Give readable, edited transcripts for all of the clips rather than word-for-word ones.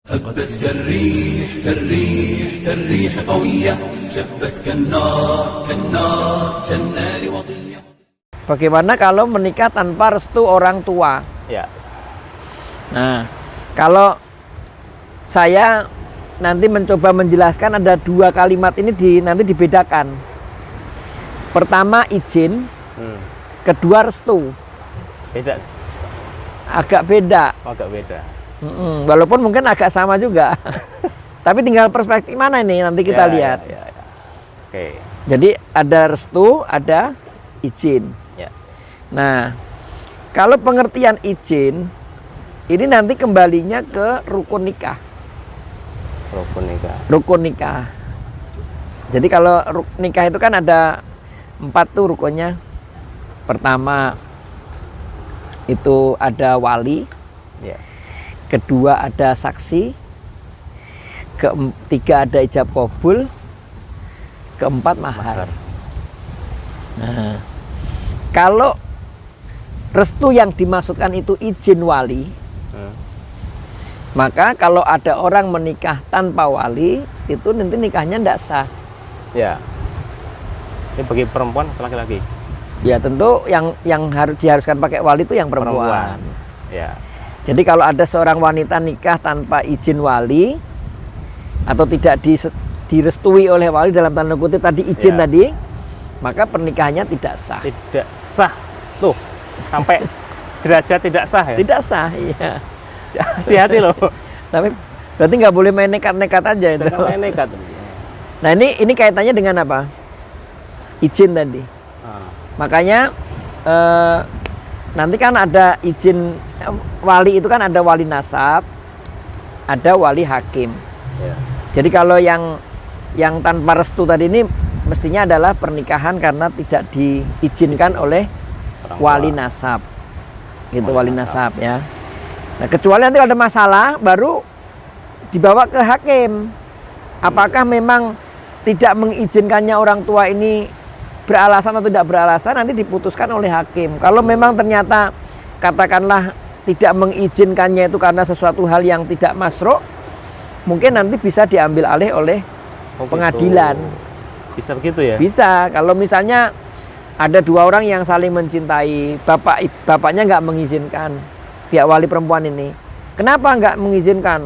هبت كالريح كالريح كالريح قوية شبت كالنار كالنار كالنار وضية. Bagaimana kalau menikah tanpa restu orang tua? Ya. Nah, kalau saya nanti mencoba menjelaskan ada dua kalimat ini nanti dibedakan. Pertama izin, kedua restu. Beda. Agak beda. Agak beda. Walaupun mungkin agak sama juga. Tapi tinggal perspektif mana ini nanti kita lihat. Ya. Oke. Jadi ada restu, ada izin. Ya. Nah, kalau pengertian izin ini nanti kembalinya ke rukun nikah. Rukun nikah. Rukun nikah. Jadi kalau nikah itu kan ada 4 tuh rukunnya. Pertama itu ada wali. Ya. Kedua ada saksi. Ketiga ada ijab kabul. Keempat mahar. Nah, kalau restu yang dimaksudkan itu izin wali, maka kalau ada orang menikah tanpa wali, itu nanti nikahnya tidak sah. Ya. Ini bagi perempuan atau laki-laki? Ya tentu yang harus diharuskan pakai wali itu yang perempuan. Ya. Jadi kalau ada seorang wanita nikah tanpa izin wali atau tidak direstui oleh wali dalam tanda kutip tadi izin tadi, maka pernikahannya tidak sah. Tidak sah. Tuh, sampai derajat tidak sah ya? Tidak sah, iya. Hati-hati loh. Tapi berarti nggak boleh main nekat-nekat aja itu. Jangan main nekat. Nah ini kaitannya dengan apa? Izin tadi. Makanya nanti kan ada izin wali itu kan ada wali nasab, ada wali hakim. Ya. Jadi kalau yang tanpa restu tadi ini mestinya adalah pernikahan karena tidak diizinkan oleh wali nasab. Gitu wali nasab ya. Nah, kecuali nanti ada masalah baru dibawa ke hakim. Apakah memang tidak mengizinkannya orang tua ini beralasan atau tidak beralasan, nanti diputuskan oleh hakim. Kalau memang ternyata katakanlah tidak mengizinkannya itu karena sesuatu hal yang tidak masruk, mungkin nanti bisa diambil alih oleh pengadilan. Bisa begitu ya? Bisa. Kalau misalnya ada dua orang yang saling mencintai, bapaknya nggak mengizinkan, pihak wali perempuan ini, kenapa nggak mengizinkan?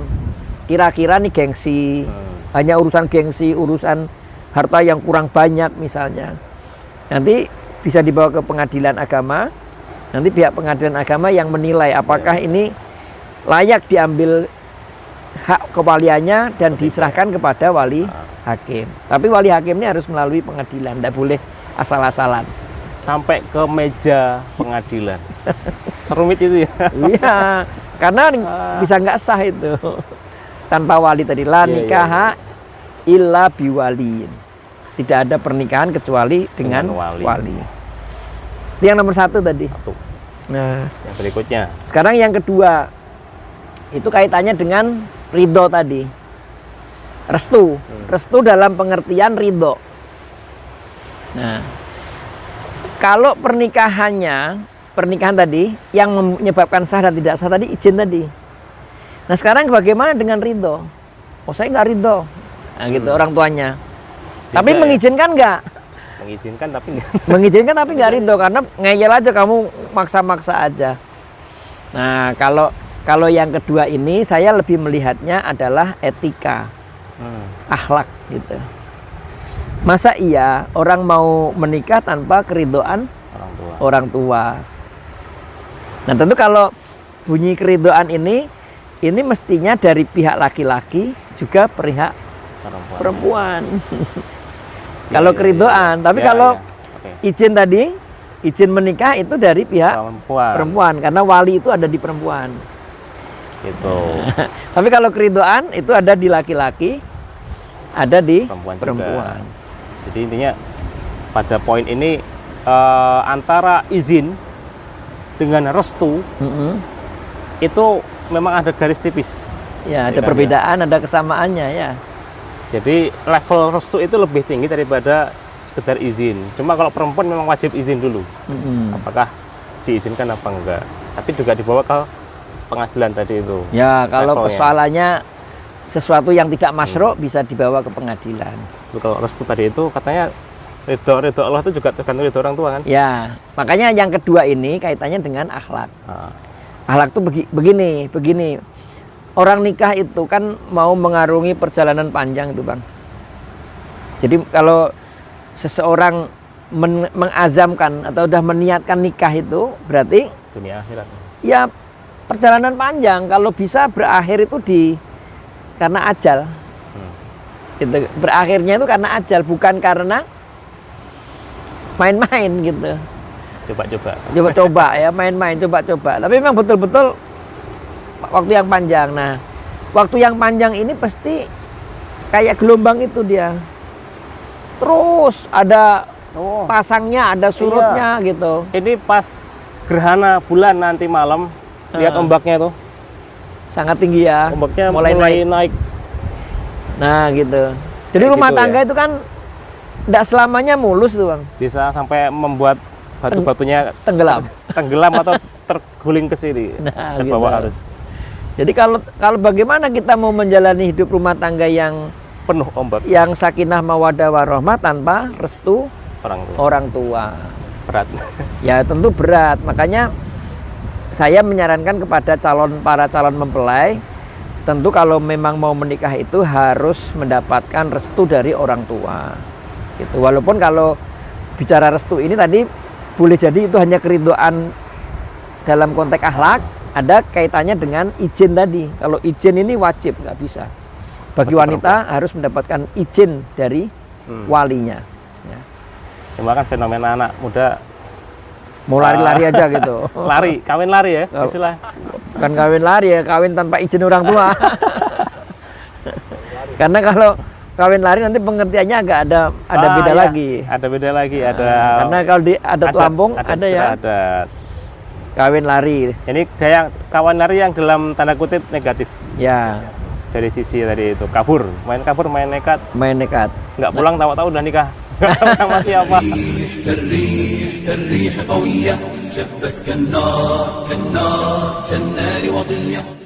Kira-kira nih gengsi, hanya urusan gengsi, urusan harta yang kurang banyak misalnya. Nanti bisa dibawa ke pengadilan agama. Nanti pihak pengadilan agama yang menilai apakah ini layak diambil hak kewaliannya dan diserahkan kepada wali hakim. Tapi wali hakim ini harus melalui pengadilan, tidak boleh asal-asalan. Sampai ke meja pengadilan. Serumit itu ya? Iya, karena bisa nggak sah itu tanpa wali tadi. La nikaha illa biwaliin. Tidak ada pernikahan kecuali dengan wali. Itu yang nomor 1 tadi. Nah, yang berikutnya. Sekarang yang kedua, itu kaitannya dengan ridho tadi. Restu. Restu dalam pengertian ridho. Nah, kalau pernikahan tadi yang menyebabkan sah dan tidak sah tadi izin tadi. Nah sekarang bagaimana dengan ridho? Oh saya nggak ridho. Nah gitu orang tuanya. Beda tapi ya? mengizinkan nggak? Mengizinkan tapi nggak. Mengizinkan tapi nggak ridho karena ngeyel aja, kamu maksa-maksa aja. Nah kalau yang kedua ini saya lebih melihatnya adalah etika, akhlak gitu. Masa iya orang mau menikah tanpa keridhaan orang tua? Nah tentu kalau bunyi keridhaan ini mestinya dari pihak laki-laki juga pihak perempuan. Kalau keridhaan, tapi kalau izin tadi, izin menikah itu dari pihak perempuan karena wali itu ada di perempuan. Gitu. Tapi kalau keridhaan itu ada di laki-laki, ada di perempuan. Jadi intinya pada poin ini antara izin dengan restu itu memang ada garis tipis. Ya, ada perbedaan, ada kesamaannya ya. Jadi level restu itu lebih tinggi daripada sekedar izin. Cuma kalau perempuan memang wajib izin dulu. Apakah diizinkan apa enggak. Tapi juga dibawa ke pengadilan tadi itu. Ya, kalau levelnya. persoalannya sesuatu yang tidak masyru' bisa dibawa ke pengadilan. Kalau restu tadi itu katanya ridho Allah itu juga tergantung ridho orang tua kan? Ya, makanya yang kedua ini kaitannya dengan akhlak. Akhlak itu begini. Orang nikah itu kan mau mengarungi perjalanan panjang itu, Bang. Jadi kalau seseorang mengazamkan atau sudah meniatkan nikah itu berarti Dunia akhirat. ya perjalanan panjang. Kalau bisa berakhir itu karena ajal. Gitu. Berakhirnya itu karena ajal, bukan karena main-main gitu. Coba-coba ya, main-main, coba-coba. Tapi memang betul-betul waktu yang panjang. Nah, waktu yang panjang ini pasti kayak gelombang itu dia. Terus ada pasangnya, ada surutnya gitu. Ini pas gerhana bulan nanti malam, lihat ombaknya itu. Sangat tinggi ya. Ombaknya mulai naik. Nah gitu. Jadi Kayak rumah gitu tangga ya. itu kan tidak selamanya mulus tuh, Bang. Bisa sampai membuat batu-batunya Tenggelam. atau terguling ke sini, Nah, terbawa gitu. arus. Jadi kalau bagaimana kita mau menjalani hidup rumah tangga yang Penuh ombak sakinah mawaddah warahmah tanpa restu orang tua. berat. Ya tentu berat. Makanya saya menyarankan kepada para calon mempelai, tentu kalau memang mau menikah itu harus mendapatkan restu dari orang tua. Gitu. Walaupun kalau bicara restu ini tadi boleh jadi itu hanya keridhaan dalam konteks akhlak, ada kaitannya dengan izin tadi. Kalau izin ini wajib, nggak bisa. Bagi wanita harus mendapatkan izin dari walinya. Ya. Cuma kan fenomena anak muda Mau lari-lari aja gitu. kawin lari ya istilah. Bukan kawin lari ya, kawin tanpa izin orang tua. Karena kalau kawin lari nanti pengertiannya agak ada beda iya. lagi. Ada beda lagi, ada. Karena kalau di adat Lampung ada ya Adat. kawin lari. Ini yang kawan lari yang dalam tanda kutip negatif. Ya, Dari sisi tadi itu kabur, main nekat, main nekat. nggak pulang tahu-tahu udah nikah. Nggak tahu sama siapa. الريح قوية شبت كالنار كالنار وضية